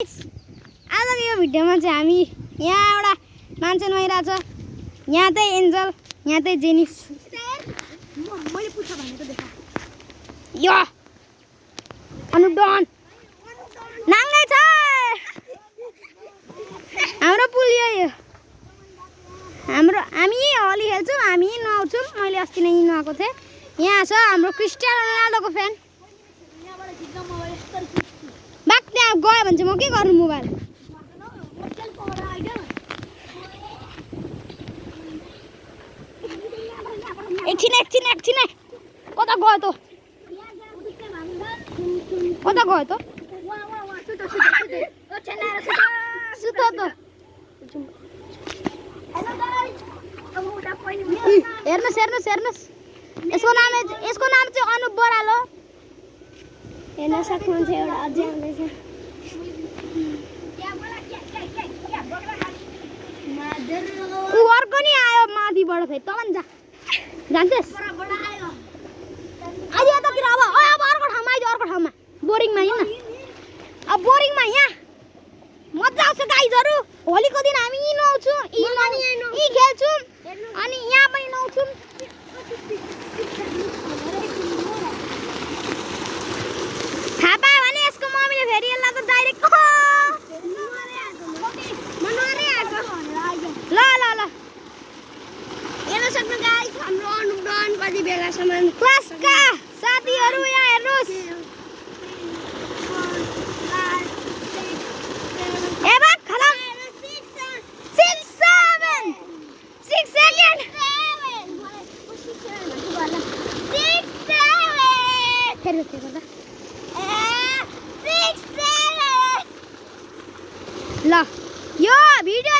आजको यो भिडियोमा चाहिँ हामी यहाँ एउटा मान्छे नुहाइरहेछ। यहाँ चाहिँ एन्जल, यहाँ चाहिँ जेनिस। मैले पुछ भनेको देखा यो अनुडन नाङ्गै छ हाम्रो पुल यो हाम्रो हामी होली खेल्छौँ, हामी नुहाउँछौँ। मैले अस्ति नै नुहाएको थिएँ। यहाँ छ हाम्रो क्रिस्टियानो रोनाल्डोको फ्यान। बाक त्यहाँ गयो भने चाहिँ म के गर्नु मोबाइल एकछिन कता गयो त सुत त हेर्नुहोस् यसको नाम चाहिँ अनुप बराल हो। हेर्न सक्नुहुन्छ एउटा अझै आउँदैछ। ऊ अर्को नि आयो माथिबाट फेरि तल नि जान्छस् अहिले यतातिर अब अर्को ठाउँमा आइज अर्को ठाउँमा बोरिङमा हिँड्न। अब बोरिङमा यहाँ मजा आउँछ गाइजहरू। होलीको दिन हामी यहीँ नुहाउँछौँ, यहीँ खेल्छौँ अनि यहाँ पनि नुहाउँछौँ। थाहा पायो भने यसको मम्मीले फेरि यसलाई त डाइरेक्ट ल हेर्न सक्नु गाइस हाम्रो अनुदान पछि बेलासम्म क्लासका साथीहरू यहाँ हेर्नुहोस्। एबा खला 6 सेकेन्ड फेरि गर्दा ल यो भिडियो